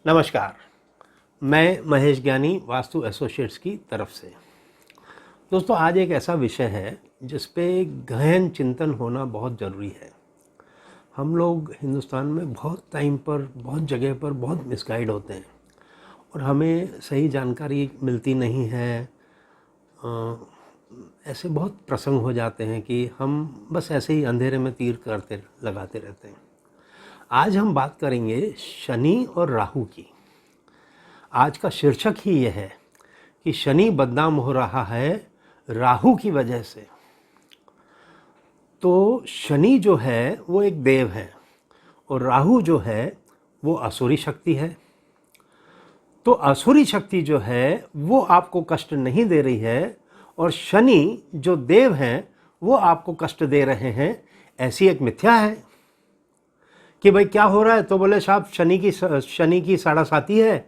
नमस्कार। मैं महेश ज्ञानी वास्तु एसोसिएट्स की तरफ से। दोस्तों, आज एक ऐसा विषय है जिस पे गहन चिंतन होना बहुत ज़रूरी है। हम लोग हिंदुस्तान में बहुत टाइम पर, बहुत जगह पर बहुत मिसगाइड होते हैं और हमें सही जानकारी मिलती नहीं है। ऐसे बहुत प्रसंग हो जाते हैं कि हम बस ऐसे ही अंधेरे में तीर करते लगाते रहते हैं। आज हम बात करेंगे शनि और राहु की। आज का शीर्षक ही यह है कि शनि बदनाम हो रहा है राहु की वजह से। तो शनि जो है वो एक देव है और राहु जो है वो असुरी शक्ति है। तो असुरी शक्ति जो है वो आपको कष्ट नहीं दे रही है और शनि जो देव हैं वो आपको कष्ट दे रहे हैं, ऐसी एक मिथ्या है कि भाई क्या हो रहा है। तो बोले साहब शनि की साढ़ा साती है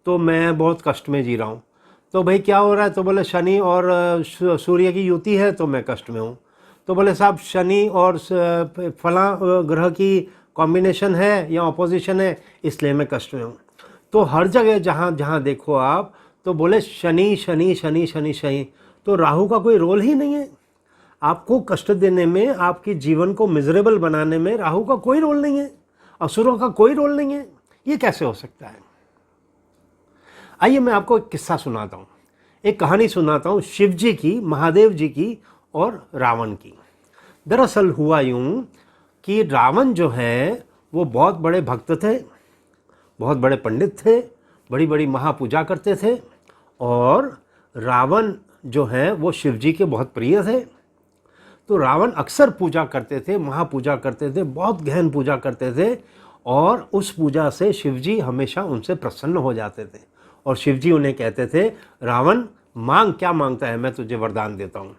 तो मैं बहुत कष्ट में जी रहा हूँ। तो भाई क्या हो रहा है। तो बोले शनि और सूर्य की युति है तो मैं कष्ट में हूँ। तो बोले साहब शनि और फला ग्रह की कॉम्बिनेशन है या ऑपोजिशन है इसलिए मैं कष्ट में हूँ। तो हर जगह जहाँ जहाँ देखो आप तो बोले शनि शनि शनि शनि शनि। तो राहु का कोई रोल ही नहीं है। आपको कष्ट देने में, आपके जीवन को मिजरेबल बनाने में राहु का कोई रोल नहीं है, असुरों का कोई रोल नहीं है। ये कैसे हो सकता है। आइए मैं आपको एक किस्सा सुनाता हूँ, एक कहानी सुनाता हूँ शिव जी की, महादेव जी की और रावण की। दरअसल हुआ यूँ कि रावण जो है वो बहुत बड़े भक्त थे, बहुत बड़े पंडित थे, बड़ी बड़ी महापूजा करते थे और रावण जो है वो शिव जी के बहुत प्रिय थे। तो रावण अक्सर पूजा करते थे, महापूजा करते थे, बहुत गहन पूजा करते थे और उस पूजा से शिवजी हमेशा उनसे प्रसन्न हो जाते थे और शिवजी उन्हें कहते थे, रावण मांग, क्या मांगता है, मैं तुझे वरदान देता हूँ।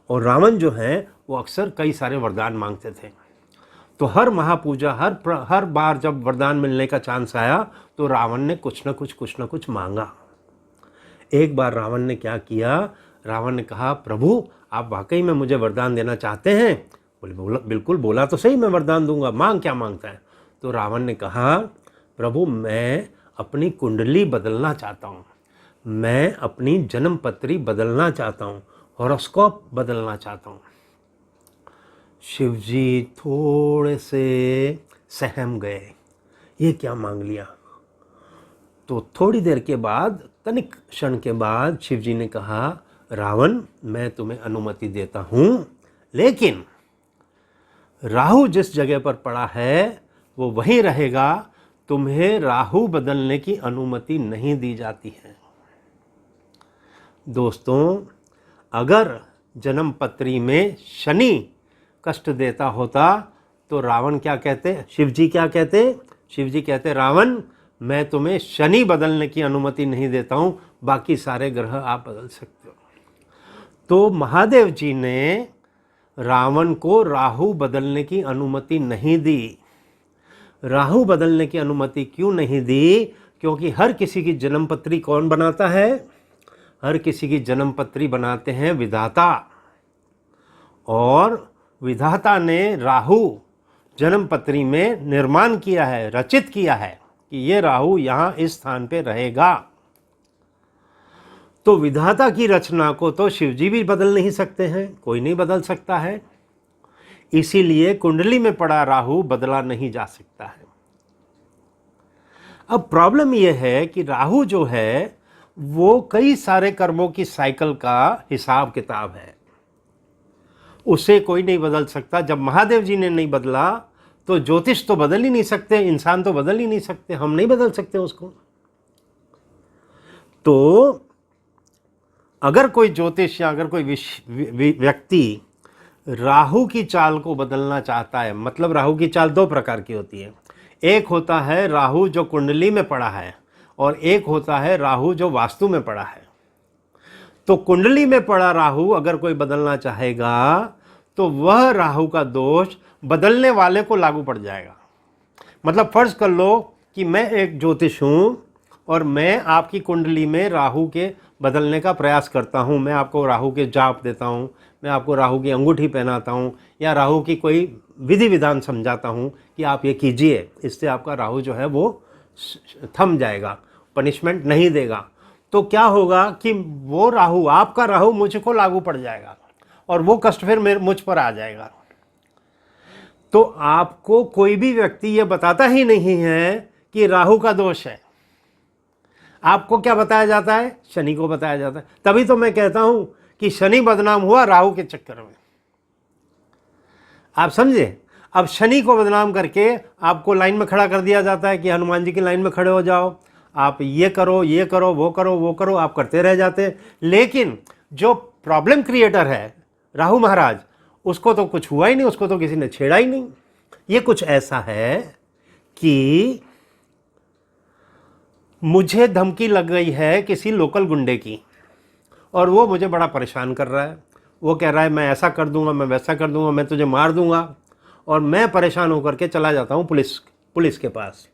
और रावण जो है वो अक्सर कई सारे वरदान मांगते थे। तो हर महापूजा, हर बार जब वरदान मिलने का चांस आया तो रावण ने कुछ न कुछ मांगा। एक बार रावण ने क्या किया, रावण ने कहा, प्रभु आप वाकई में मुझे वरदान देना चाहते हैं। बोले बिल्कुल, बोला तो सही, मैं वरदान दूंगा, मांग क्या मांगता है। तो रावण ने कहा, प्रभु मैं अपनी कुंडली बदलना चाहता हूँ, मैं अपनी जन्म पत्री बदलना चाहता हूँ, हॉरोस्कोप बदलना चाहता हूँ। शिवजी थोड़े से सहम गए, ये क्या मांग लिया। तो थोड़ी देर के बाद, तनिक क्षण के बाद शिवजी ने कहा, रावण मैं तुम्हें अनुमति देता हूँ, लेकिन राहु जिस जगह पर पड़ा है वो वहीं रहेगा, तुम्हें राहु बदलने की अनुमति नहीं दी जाती है। दोस्तों, अगर जन्म पत्री में शनि कष्ट देता होता तो रावण क्या कहते, शिवजी क्या कहते, शिवजी कहते, रावण मैं तुम्हें शनि बदलने की अनुमति नहीं देता हूँ, बाकी सारे ग्रह आप बदल सकते हो। तो महादेव जी ने रावण को राहु बदलने की अनुमति नहीं दी। राहु बदलने की अनुमति क्यों नहीं दी, क्योंकि हर किसी की जन्मपत्री कौन बनाता है, हर किसी की जन्मपत्री बनाते हैं विधाता। और विधाता ने राहु जन्मपत्री में निर्माण किया है, रचित किया है कि ये राहु यहाँ इस स्थान पे रहेगा। तो विधाता की रचना को तो शिवजी भी बदल नहीं सकते हैं, कोई नहीं बदल सकता है। इसीलिए कुंडली में पड़ा राहु बदला नहीं जा सकता है। अब प्रॉब्लम यह है कि राहु जो है वो कई सारे कर्मों की साइकिल का हिसाब किताब है, उसे कोई नहीं बदल सकता। जब महादेव जी ने नहीं बदला तो ज्योतिष तो बदल ही नहीं सकते, इंसान तो बदल ही नहीं सकते, हम नहीं बदल सकते उसको। तो अगर कोई ज्योतिष या अगर कोई व्यक्ति राहु की चाल को बदलना चाहता है, मतलब राहु की चाल दो प्रकार की होती है, एक होता है राहु जो कुंडली में पड़ा है और एक होता है राहु जो वास्तु में पड़ा है। तो कुंडली में पड़ा राहु अगर कोई बदलना चाहेगा तो वह राहु का दोष बदलने वाले को लागू पड़ जाएगा। मतलब फर्ज कर लो कि मैं एक ज्योतिष हूँ और मैं आपकी कुंडली में राहु के बदलने का प्रयास करता हूँ, मैं आपको राहु के जाप देता हूँ, मैं आपको राहु की अंगूठी पहनाता हूँ या राहु की कोई विधि विधान समझाता हूँ कि आप ये कीजिए, इससे आपका राहु जो है वो थम जाएगा, पनिशमेंट नहीं देगा। तो क्या होगा कि वो राहु, आपका राहु मुझको लागू पड़ जाएगा और वो कष्ट फिर मुझ पर आ जाएगा। तो आपको कोई भी व्यक्ति ये बताता ही नहीं है कि राहु का दोष है। आपको क्या बताया जाता है? शनि को बताया जाता है। तभी तो मैं कहता हूं कि शनि बदनाम हुआ राहु के चक्कर में। आप समझे? अब शनि को बदनाम करके आपको लाइन में खड़ा कर दिया जाता है कि हनुमान जी की लाइन में खड़े हो जाओ, आप ये करो, ये करो, वो करो, वो करो, आप करते रह जाते हैं। लेकिन जो प्रॉब्लम क्रिएटर है राहु महाराज, उसको तो कुछ हुआ ही नहीं, उसको तो किसी ने छेड़ा ही नहीं। ये कुछ ऐसा है कि मुझे धमकी लग गई है किसी लोकल गुंडे की और वो मुझे बड़ा परेशान कर रहा है। वो कह रहा है मैं ऐसा कर दूंगा, मैं वैसा कर दूंगा, मैं तुझे मार दूंगा। और मैं परेशान होकर के चला जाता हूँ पुलिस के पास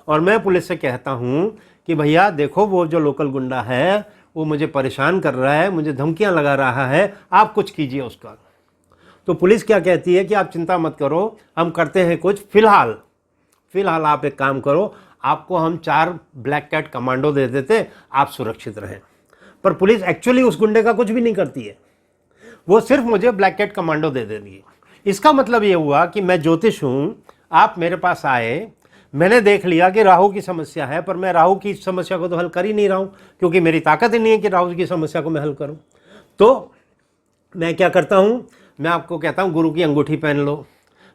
और मैं पुलिस से कहता हूँ कि भैया देखो, वो जो लोकल गुंडा है वो मुझे परेशान कर रहा है, मुझे धमकियाँ लगा रहा है, आप कुछ कीजिए उसका। तो पुलिस क्या कहती है कि आप चिंता मत करो, हम करते हैं कुछ। फिलहाल आप एक काम करो, आपको हम 4 ब्लैक कैट कमांडो दे देते, आप सुरक्षित रहें। पर पुलिस एक्चुअली उस गुंडे का कुछ भी नहीं करती है, वो सिर्फ मुझे ब्लैक कैट कमांडो दे देती है। इसका मतलब ये हुआ कि मैं ज्योतिष हूँ, आप मेरे पास आए, मैंने देख लिया कि राहु की समस्या है, पर मैं राहु की समस्या को तो हल कर ही नहीं रहा हूँ, क्योंकि मेरी ताकत ही नहीं है कि राहु की समस्या को मैं हल करूँ। तो मैं क्या करता हूँ, मैं आपको कहता हूँ गुरु की अंगूठी पहन लो,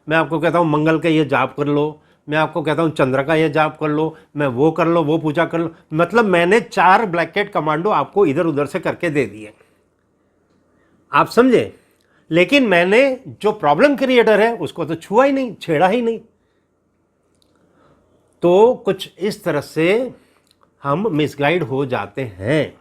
मैं आपको कहता हूँ मंगल का ये जाप कर लो, मैं आपको कहता हूँ चंद्र का ये जाप कर लो, मैं वो कर लो, वो पूजा कर लो। मतलब मैंने 4 ब्लैक कैट कमांडो आपको इधर उधर से करके दे दिए, आप समझे। लेकिन मैंने जो प्रॉब्लम क्रिएटर है उसको तो छुआ ही नहीं, छेड़ा ही नहीं। तो कुछ इस तरह से हम मिसगाइड हो जाते हैं।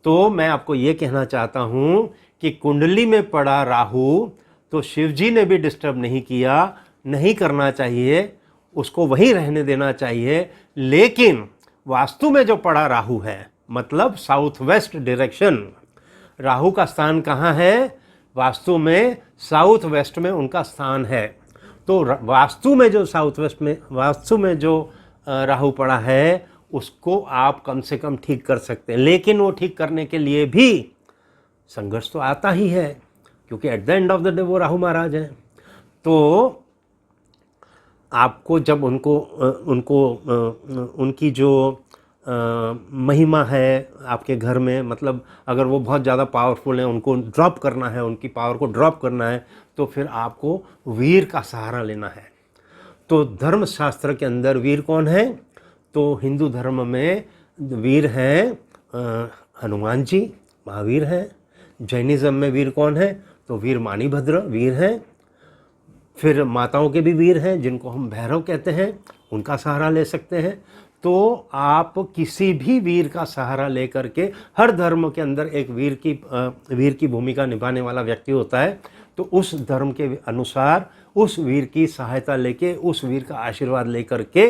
तो मैं आपको ये कहना चाहता हूं कि कुंडली में पड़ा राहु तो शिवजी ने भी डिस्टर्ब नहीं किया, नहीं करना चाहिए, उसको वहीं रहने देना चाहिए। लेकिन वास्तु में जो पड़ा राहु है, मतलब साउथ वेस्ट डायरेक्शन, राहु का स्थान कहाँ है? वास्तु में साउथ वेस्ट में उनका स्थान है। तो वास्तु में जो राहु पड़ा है उसको आप कम से कम ठीक कर सकते हैं। लेकिन वो ठीक करने के लिए भी संघर्ष तो आता ही है, क्योंकि at the end of the day वो राहु महाराज हैं। तो आपको जब उनकी जो महिमा है आपके घर में, मतलब अगर वो बहुत ज़्यादा पावरफुल हैं, उनको ड्रॉप करना है, उनकी पावर को ड्रॉप करना है, तो फिर आपको वीर का सहारा लेना है। तो धर्मशास्त्र के अंदर वीर कौन है? तो हिंदू धर्म में वीर हैं हनुमान जी, महावीर हैं। जैनिज़्म में वीर कौन है? तो वीर मानीभद्र वीर हैं। फिर माताओं के भी वीर हैं जिनको हम भैरव कहते हैं, उनका सहारा ले सकते हैं। तो आप किसी भी वीर का सहारा लेकर के, हर धर्म के अंदर एक वीर की भूमिका निभाने वाला व्यक्ति होता है। तो उस धर्म के अनुसार उस वीर की सहायता लेके, उस वीर का आशीर्वाद लेकर के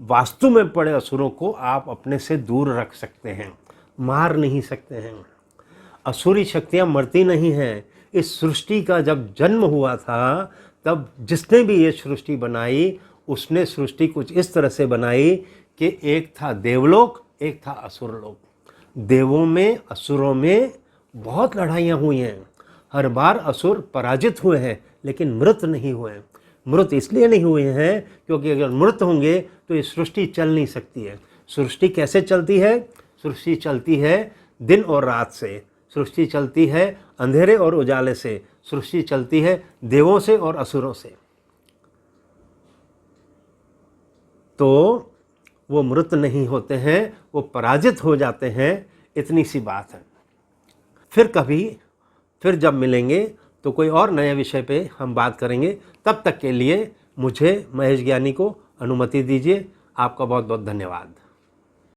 वास्तु में पड़े असुरों को आप अपने से दूर रख सकते हैं, मार नहीं सकते हैं। असुरी शक्तियाँ मरती नहीं हैं। इस सृष्टि का जब जन्म हुआ था, तब जिसने भी ये सृष्टि बनाई, उसने सृष्टि कुछ इस तरह से बनाई कि एक था देवलोक, एक था असुरलोक। देवों में, असुरों में बहुत लड़ाइयाँ हुई हैं। हर बार असुर पराजित हुए हैं, लेकिन मृत नहीं हुए। मृत इसलिए नहीं हुए हैं क्योंकि अगर मृत होंगे तो ये सृष्टि चल नहीं सकती है। सृष्टि कैसे चलती है? सृष्टि चलती है दिन और रात से, सृष्टि चलती है अंधेरे और उजाले से, सृष्टि चलती है देवों से और असुरों से। तो वो मृत नहीं होते हैं, वो पराजित हो जाते हैं। इतनी सी बात है। फिर जब मिलेंगे तो कोई और नए विषय पे हम बात करेंगे। तब तक के लिए मुझे महेश ज्ञानी को अनुमति दीजिए। आपका बहुत बहुत धन्यवाद।